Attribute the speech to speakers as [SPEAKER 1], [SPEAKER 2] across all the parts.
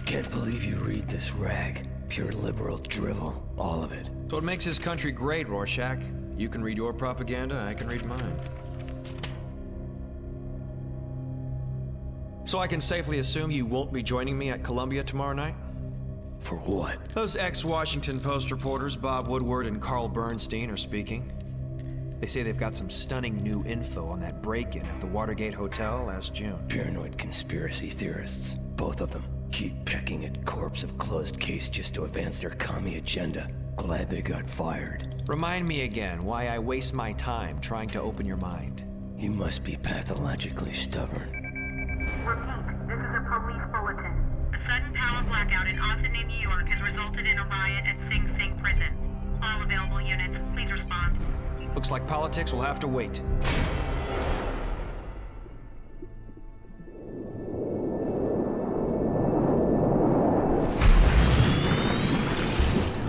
[SPEAKER 1] Can't believe you read this rag. Pure liberal drivel, all of it.
[SPEAKER 2] So what makes this country great, Rorschach? You can read your propaganda, I can read mine. So I can safely assume you won't be joining me at Columbia tomorrow night?
[SPEAKER 1] For what?
[SPEAKER 2] Those ex-Washington Post reporters, Bob Woodward and Carl Bernstein, are speaking. They say they've got some stunning new info on that break-in at the Watergate Hotel last June.
[SPEAKER 1] Paranoid conspiracy theorists, both of them. Keep pecking at corpse of closed case just to advance their commie agenda. Glad they got fired.
[SPEAKER 2] Remind me again why I waste my time trying to open your mind.
[SPEAKER 1] You must be pathologically stubborn.
[SPEAKER 3] Repeat, this is a police bulletin. A sudden power blackout in Austin, New York has resulted in a riot at Sing Sing Prison. All available units, please respond.
[SPEAKER 2] Looks like politics will have to wait.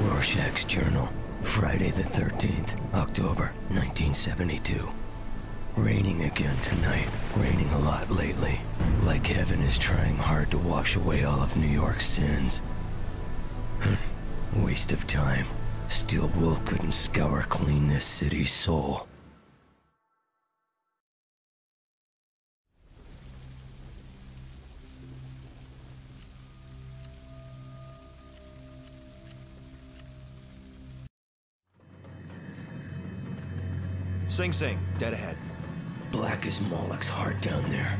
[SPEAKER 1] Rorschach's Journal, Friday the 13th, October, 1972. Raining again tonight. Raining a lot lately. Like heaven is trying hard to wash away all of New York's sins. Waste of time. Steel wool couldn't scour clean this city's soul.
[SPEAKER 2] Sing Sing, dead ahead.
[SPEAKER 1] Black as Moloch's heart down there.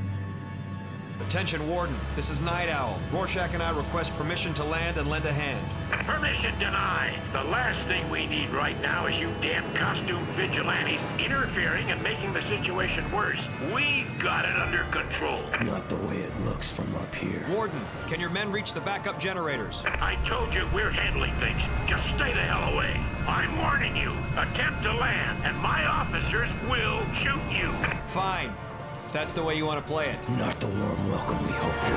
[SPEAKER 2] Attention, Warden. This is Night Owl. Rorschach and I request permission to land and lend a hand.
[SPEAKER 4] Permission denied. The last thing we need right now is you damn costume vigilantes interfering and making the situation worse. We got it under control.
[SPEAKER 1] Not the way it looks from up here.
[SPEAKER 2] Warden, can your men reach the backup generators?
[SPEAKER 4] I told you we're handling things. Just stay the hell away. I'm warning you. Attempt to land, and my officers will shoot you.
[SPEAKER 2] Fine. If that's the way you want to play it.
[SPEAKER 1] Not the warm welcome we hoped for.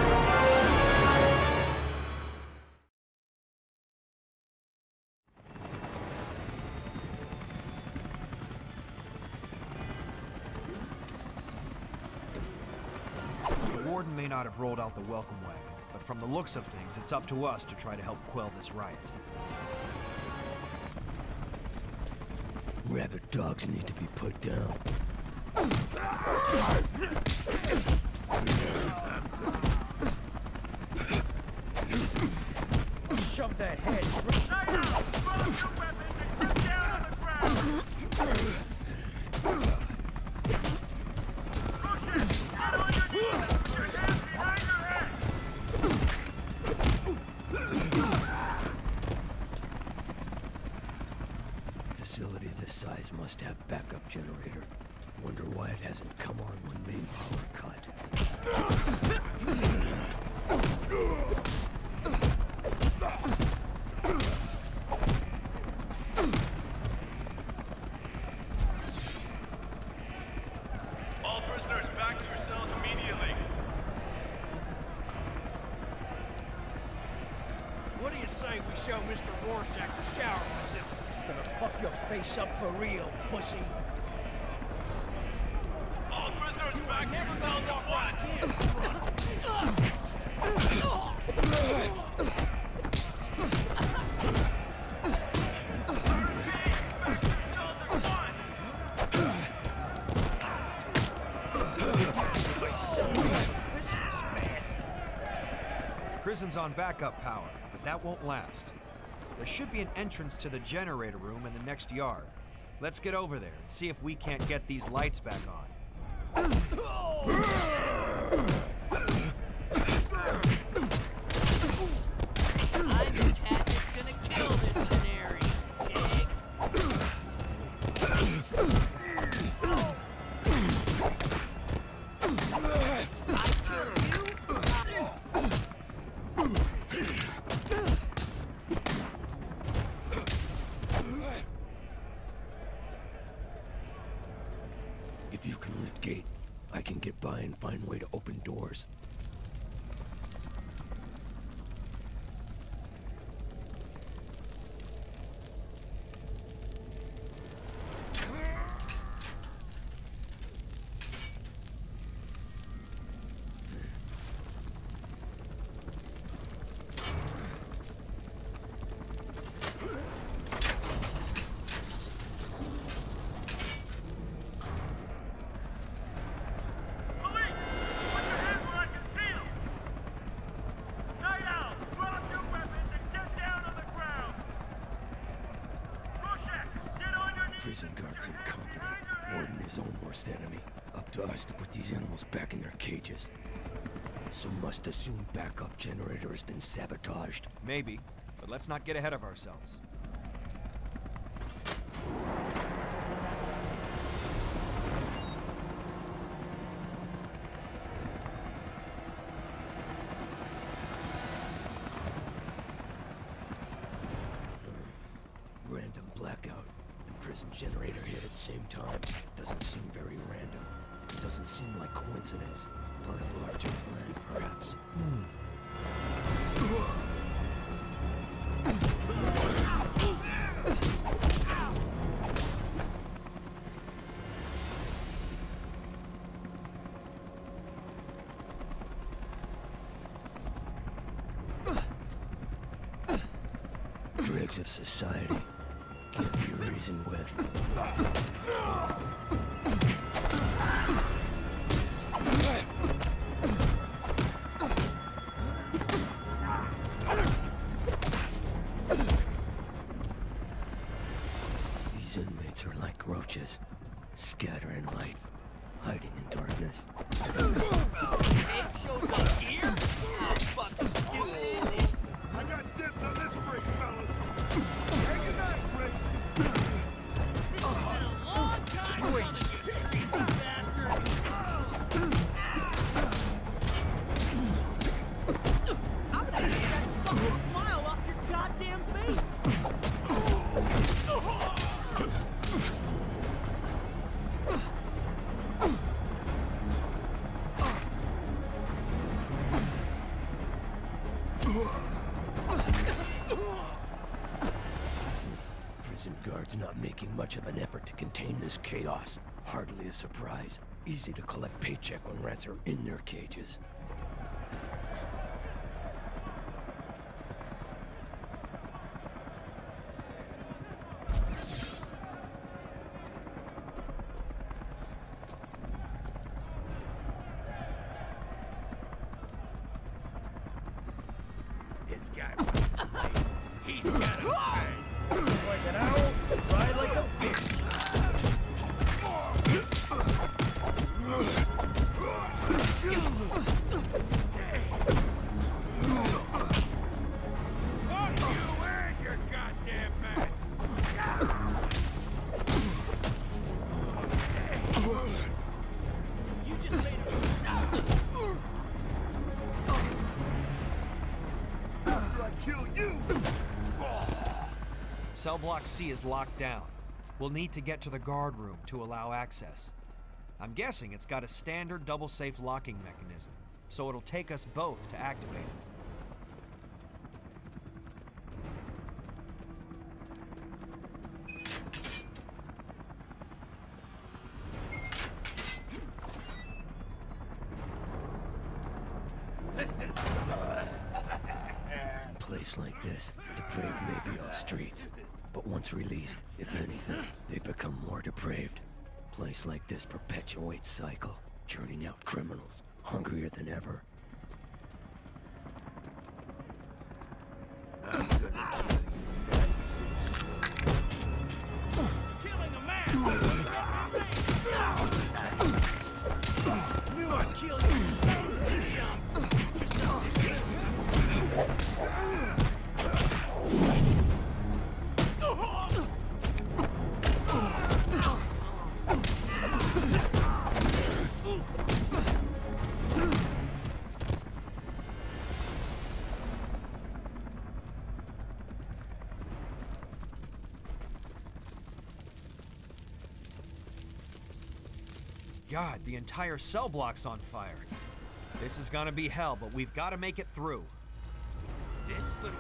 [SPEAKER 2] The warden may not have rolled out the welcome wagon, but from the looks of things, it's up to us to try to help quell this riot.
[SPEAKER 1] Rabid dogs need to be put down.
[SPEAKER 5] Shove that head straight out! Drop your weapons and get down on the ground! Push it! Get on your knees! Put your hands behind your head!
[SPEAKER 1] Facility this size must have backup generator. Wonder why it hasn't come on when main power cut.
[SPEAKER 5] All prisoners back to your cells immediately. What do you say we show Mr. Rorschach the shower facilities? Gonna fuck your face up for real, pussy. All prisoners back to your cells at once.
[SPEAKER 2] Prison's on backup power, but that won't last. There should be an entrance to the generator room in the next yard. Let's get over there and see if we can't get these lights back on.
[SPEAKER 6] I'm the cat that's gonna kill this canary, pig. I kill you?
[SPEAKER 1] If you can lift gate, I can get by and find way to open doors. Prison guards incompetent. Warden his own worst enemy. Up to us to put these animals back in their cages. So must assume backup generator has been sabotaged.
[SPEAKER 2] Maybe, but let's not get ahead of ourselves.
[SPEAKER 1] Random blackout and prison generator hit at same time. Doesn't seem very random. Doesn't seem like coincidence. Part of a larger plan, perhaps. Dregs of society can't be reasoned with. These inmates are like roaches, scattering light, hiding in darkness.
[SPEAKER 6] It shows up here? How fucking stupid is it?
[SPEAKER 5] I got dibs on this freak, fellas. Hey, good night, Briggs.
[SPEAKER 6] This has been a long time coming, you creepy bastard. I'm gonna get that fucking smile off your goddamn face.
[SPEAKER 1] Prison guards not making much of an effort to contain this chaos. Hardly a surprise. Easy to collect paycheck when rats are in their cages.
[SPEAKER 4] This guy wants to play. He's got to pay.
[SPEAKER 5] Like an owl, ride like a bitch.
[SPEAKER 4] Fuck you and your goddamn match.
[SPEAKER 6] You just made a...
[SPEAKER 5] After I kill you.
[SPEAKER 2] Cell block C is locked down. We'll need to get to the guard room to allow access. I'm guessing it's got a standard double-safe locking mechanism, so it'll take us both to activate it.
[SPEAKER 1] A place like this, depraved may be off streets. But once released, if anything, they become more depraved. Place like this perpetuates cycle, churning out criminals, hungrier than ever.
[SPEAKER 5] I'm gonna kill you nice and slow.
[SPEAKER 6] Killing a man!
[SPEAKER 5] Knew I'd kill you, son of a bitch. Just not this thing.
[SPEAKER 2] God, the entire cell block's on fire. This is gonna be hell, but we've got to make it through.
[SPEAKER 5] This little...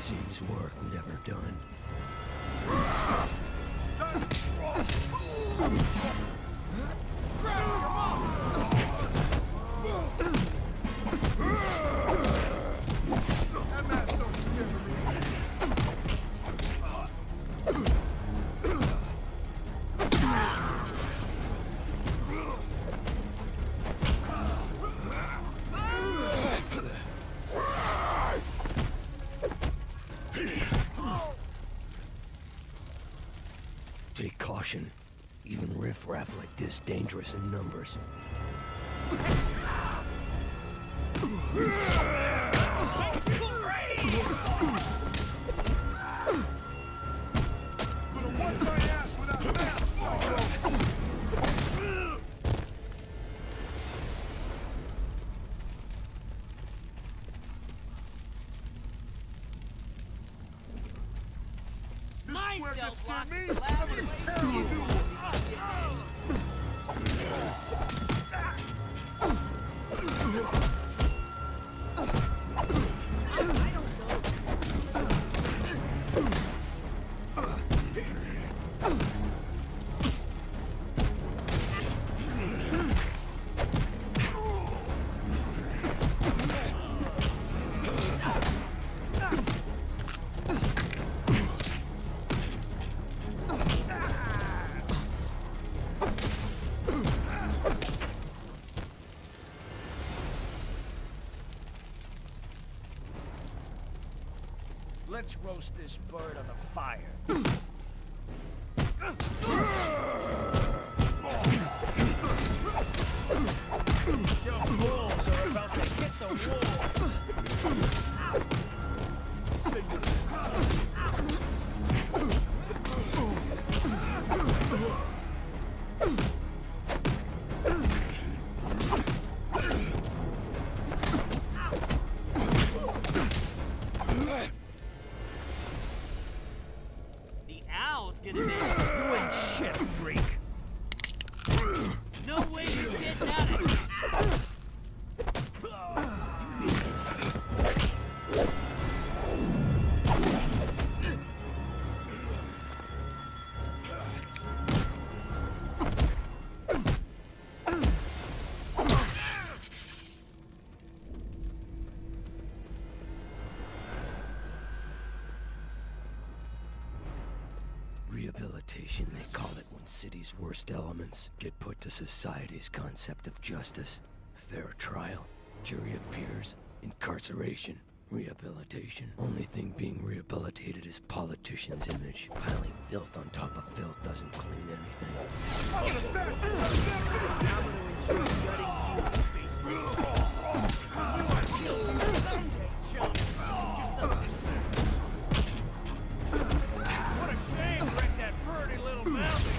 [SPEAKER 1] Seems work never done.
[SPEAKER 5] That man's so scared of me.
[SPEAKER 1] protection. Even riffraff like this dangerous in numbers.
[SPEAKER 6] Myself locked in the lab and
[SPEAKER 5] Let's roast this bird on the fire. Your bulls are about to hit the wall.
[SPEAKER 6] the owl's gonna make
[SPEAKER 5] You ain't shit, freak.
[SPEAKER 6] no way you're getting out of here.
[SPEAKER 1] Rehabilitation, they call it when city's worst elements get put to society's concept of justice. Fair trial, jury of peers, incarceration, rehabilitation. Only thing being rehabilitated is politicians' image. Piling filth on top of filth doesn't clean anything.
[SPEAKER 5] What a shame, wreck that pretty little mouth of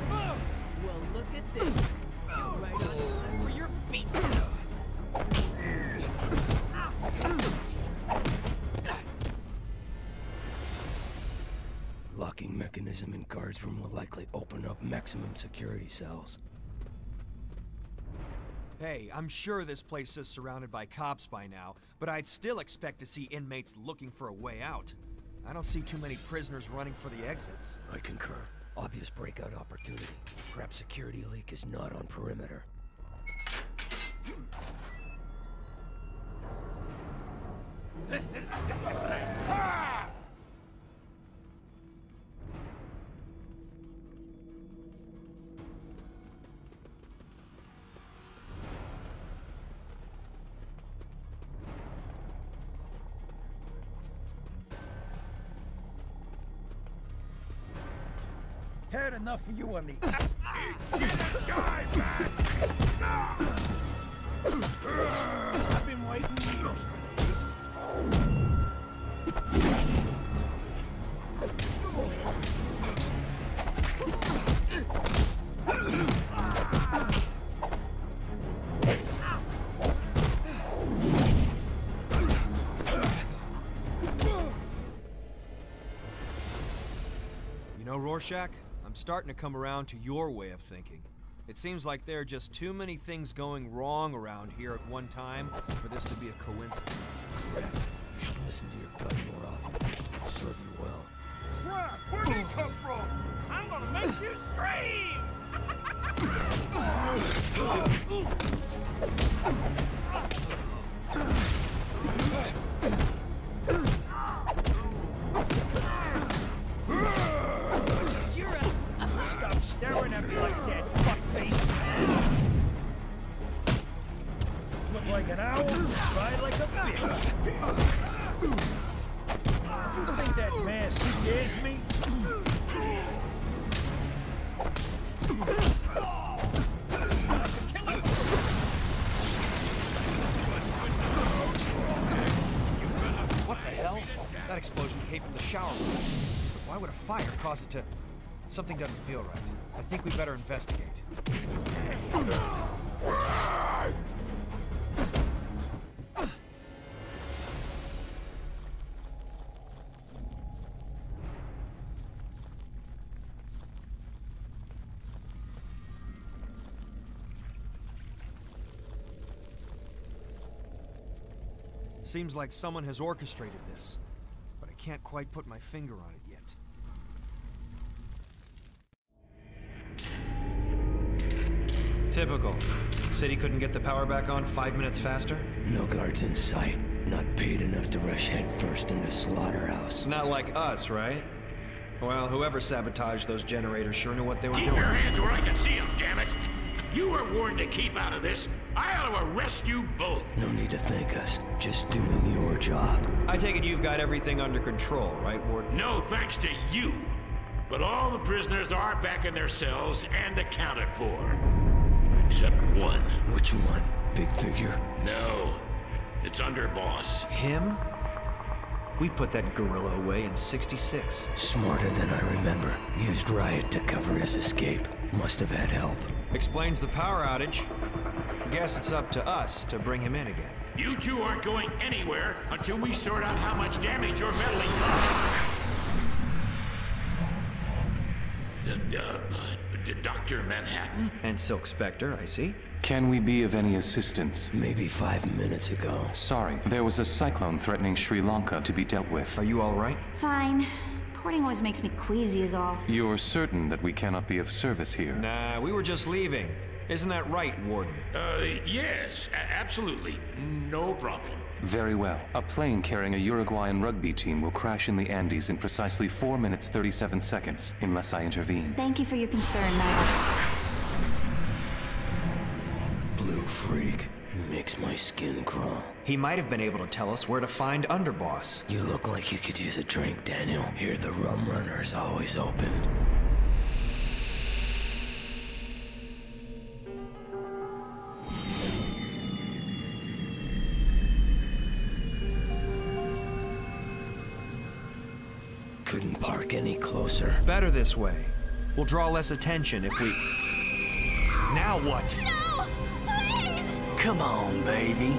[SPEAKER 6] Well, look at this. You're right on time for your beatdown.
[SPEAKER 1] Locking mechanism in guards room will likely open up maximum security cells.
[SPEAKER 2] Hey, I'm sure this place is surrounded by cops by now, but I'd still expect to see inmates looking for a way out. I don't see too many prisoners running for the exits.
[SPEAKER 1] I concur. Obvious breakout opportunity. Perhaps security leak is not on perimeter.
[SPEAKER 5] Had enough of you on the... I've been waiting years for this.
[SPEAKER 2] You know, Rorschach, I'm starting to come around to your way of thinking. It seems like there are just too many things going wrong around here at one time for this to be a coincidence.
[SPEAKER 1] Correct. You should listen to your gut more often. It'll serve you well.
[SPEAKER 5] Crap! Where'd he come from? I'm gonna make you scream!
[SPEAKER 2] That explosion came from the shower room. But why would a fire cause it to... Something doesn't feel right. I think we better investigate. Seems like someone has orchestrated this, but I can't quite put my finger on it yet. Typical. City couldn't get the power back on 5 minutes faster?
[SPEAKER 1] No guards in sight. Not paid enough to rush headfirst into slaughterhouse.
[SPEAKER 2] Not like us, right? Well, whoever sabotaged those generators sure knew what they were doing.
[SPEAKER 4] Keep your hands where I can see them, damn it! You were warned to keep out of this. I ought to arrest you both.
[SPEAKER 1] No need to thank us. Just doing your job.
[SPEAKER 2] I take it you've got everything under control, right, Warden?
[SPEAKER 4] No thanks to you. But all the prisoners are back in their cells and accounted for. Except one.
[SPEAKER 1] Which one? Big figure?
[SPEAKER 4] No. It's underboss.
[SPEAKER 2] Him? We put that gorilla away in '66.
[SPEAKER 1] Smarter than I remember. Used riot to cover his escape. Must have had help.
[SPEAKER 2] Explains the power outage. Guess it's up to us to bring him in again.
[SPEAKER 4] You two aren't going anywhere until we sort out how much damage your meddling caused. Dr. Manhattan?
[SPEAKER 2] And Silk Spectre, I see.
[SPEAKER 7] Can we be of any assistance?
[SPEAKER 1] Maybe 5 minutes ago.
[SPEAKER 7] Sorry, there was a cyclone threatening Sri Lanka to be dealt with.
[SPEAKER 2] Are you all right?
[SPEAKER 8] Fine. Porting always makes me queasy is all.
[SPEAKER 7] You're certain that we cannot be of service here?
[SPEAKER 2] Nah, we were just leaving. Isn't that right, Warden?
[SPEAKER 4] Yes, absolutely. No problem.
[SPEAKER 7] Very well. A plane carrying a Uruguayan rugby team will crash in the Andes in precisely 4 minutes 37 seconds, unless I intervene.
[SPEAKER 8] Thank you for your concern, Nigh.
[SPEAKER 1] Blue freak. Makes my skin crawl.
[SPEAKER 2] He might have been able to tell us where to find Underboss.
[SPEAKER 1] You look like you could use a drink, Daniel. Here the rum runner's always open. Couldn't park any closer.
[SPEAKER 2] Better this way. We'll draw less attention if we... Now what?
[SPEAKER 8] No! Please!
[SPEAKER 1] Come on, baby.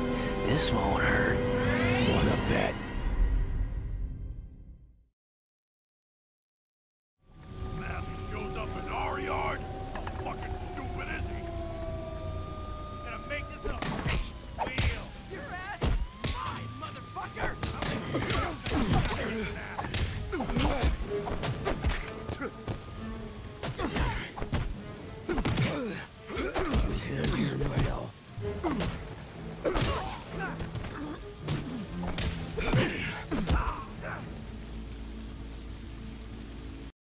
[SPEAKER 1] This won't hurt. Wanna bet?